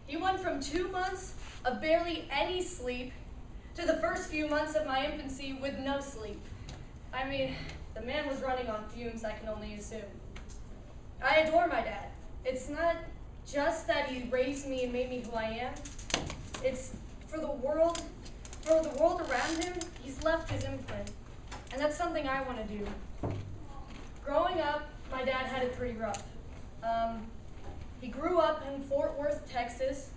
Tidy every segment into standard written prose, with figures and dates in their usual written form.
He went from 2 months of barely any sleep to the first few months of my infancy with no sleep. I mean, the man was running on fumes, I can only assume. I adore my dad. It's not just that he raised me and made me who I am. It's for the world around him, he's left his imprint. And that's something I want to do. Growing up, my dad had it pretty rough. He grew up in Fort Worth, Texas,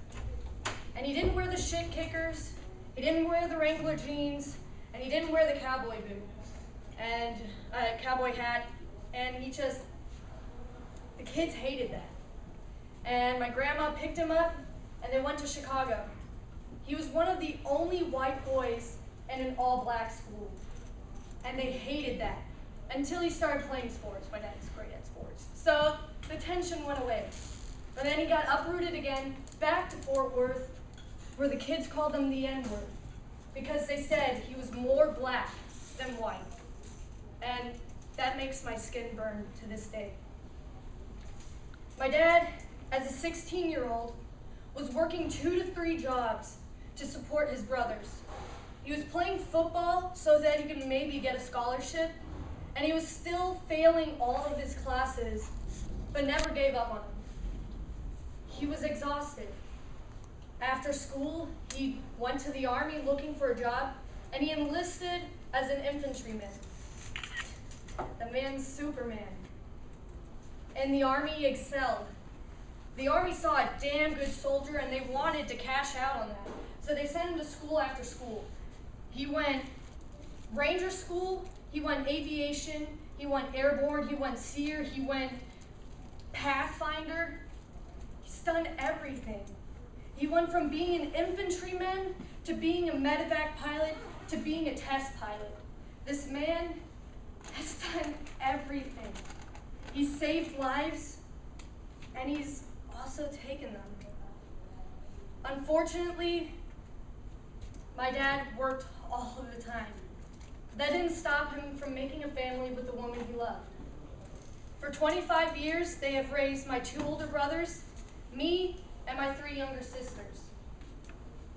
and he didn't wear the shit kickers, he didn't wear the Wrangler jeans, and he didn't wear the cowboy boot and cowboy hat, and the kids hated that. And my grandma picked him up, and they went to Chicago. He was one of the only white boys in an all-black school, and they hated that until he started playing sports. My dad is great at sports. So the tension went away. But then he got uprooted again, back to Fort Worth, where the kids called him the N-word, because they said he was more black than white. And that makes my skin burn to this day. My dad, as a 16-year-old, was working 2 to 3 jobs to support his brothers. He was playing football so that he could maybe get a scholarship, and he was still failing all of his classes, but never gave up on them. He was exhausted. After school, he went to the Army looking for a job, and he enlisted as an infantryman. The man's Superman. In the Army, he excelled. The Army saw a damn good soldier, and they wanted to cash out on that. So they sent him to school after school. He went Ranger school, he went aviation, he went airborne, he went SEER, he went Pathfinder. He's done everything. He went from being an infantryman to being a medevac pilot to being a test pilot. This man has done everything. He's saved lives, and he's also taken them. Unfortunately, my dad worked all of the time. That didn't stop him from making a family with the woman he loved. For 25 years, they have raised my 2 older brothers, me, and my 3 younger sisters.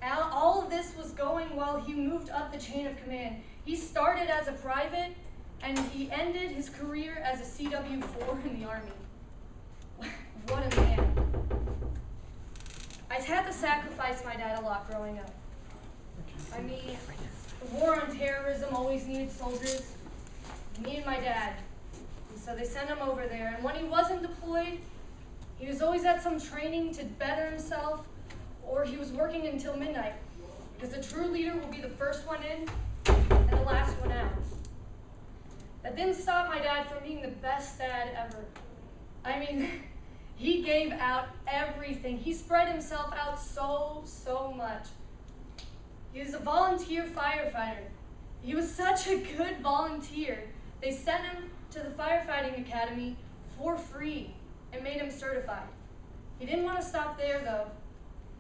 All of this was going while he moved up the chain of command. He started as a private, and he ended his career as a CW4 in the Army. What a man. I had to sacrifice my dad a lot growing up. I mean, the war on terrorism always needed soldiers. Me and my dad. And so they sent him over there. And when he wasn't deployed, he was always at some training to better himself, or he was working until midnight. Because the true leader will be the first one in and the last one out. That didn't stop my dad from being the best dad ever. I mean, he gave out everything. He spread himself out so much. He was a volunteer firefighter. He was such a good volunteer. They sent him to the firefighting academy for free and made him certified. He didn't want to stop there, though.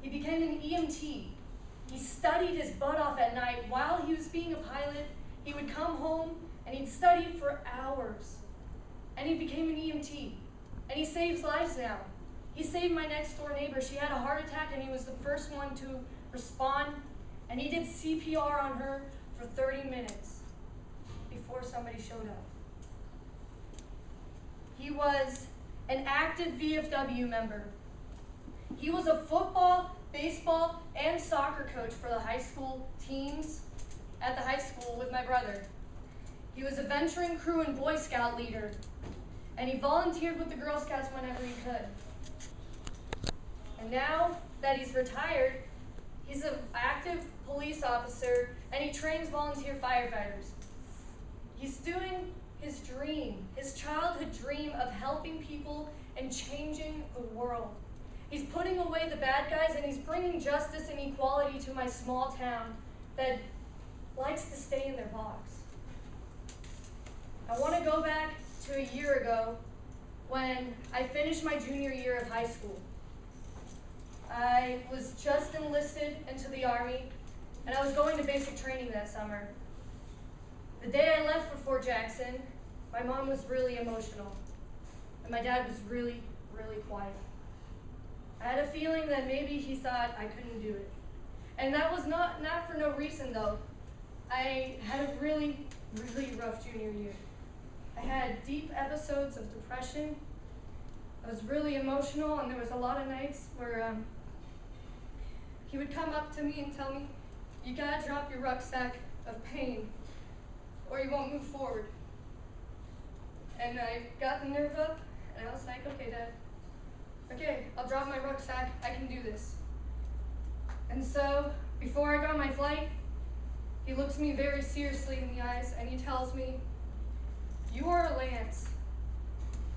He became an EMT. He studied his butt off at night. While he was being a pilot, he would come home and he'd study for hours. And he became an EMT. And he saves lives now. He saved my next door neighbor. She had a heart attack, and he was the first one to respond. And he did CPR on her for 30 minutes before somebody showed up. He was an active VFW member. He was a football, baseball, and soccer coach for the high school teams at the high school with my brother. He was a venturing crew and Boy Scout leader, and he volunteered with the Girl Scouts whenever he could. And now that he's retired, he's an active police officer, and he trains volunteer firefighters. He's doing his dream, his childhood dream of helping people and changing the world. He's putting away the bad guys, and he's bringing justice and equality to my small town that likes to stay in their box. I want to go back to a year ago when I finished my junior year of high school. I was just enlisted into the Army, and I was going to basic training that summer. The day I left for Fort Jackson, my mom was really emotional, and my dad was really quiet. I had a feeling that maybe he thought I couldn't do it. And that was not for no reason, though. I had a really, really rough junior year. I had deep episodes of depression. I was really emotional, and there was a lot of nights where he would come up to me and tell me, "You gotta drop your rucksack of pain, or you won't move forward." And I got the nerve up, and I was like, "Okay, Dad. Okay, I'll drop my rucksack. I can do this." And so, before I go on my flight, he looks me very seriously in the eyes, and he tells me, "You are a Lance.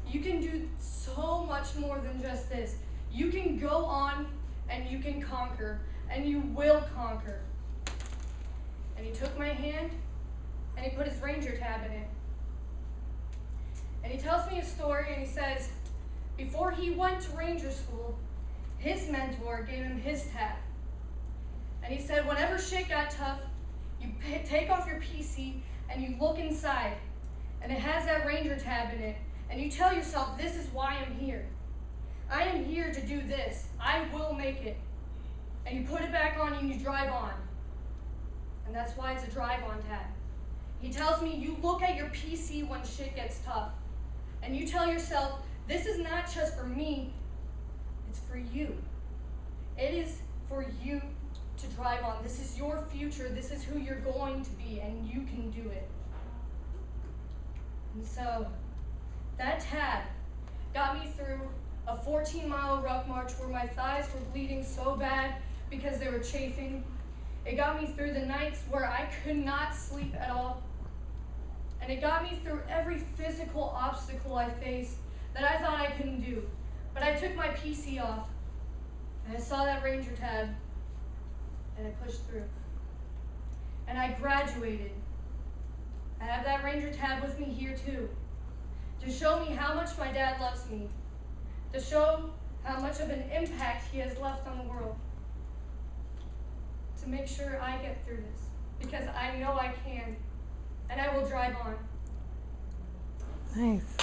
You can do so much more than just this. You can go on, and you can conquer, and you will conquer." And he took my hand, and he put his Ranger tab in it. And he tells me a story, and he says, before he went to Ranger school, his mentor gave him his tab. And he said, whenever shit got tough, you take off your PC and you look inside, and it has that Ranger tab in it, and you tell yourself, this is why I'm here. I am here to do this. I will make it. And you put it back on and you drive on. And that's why it's a drive-on tab. He tells me you look at your PC when shit gets tough, and you tell yourself, this is not just for me, it's for you. It is for you to drive on. This is your future. This is who you're going to be, and you can do it. And so, that tab got me through a 14-mile ruck march where my thighs were bleeding so bad because they were chafing. It got me through the nights where I could not sleep at all. And it got me through every physical obstacle I faced that I thought I couldn't do. But I took my PC off, and I saw that Ranger tab, and I pushed through. And I graduated. I have that Ranger tab with me here too, to show me how much my dad loves me, to show how much of an impact he has left on the world, to make sure I get through this, because I know I can, and I will drive on. Nice.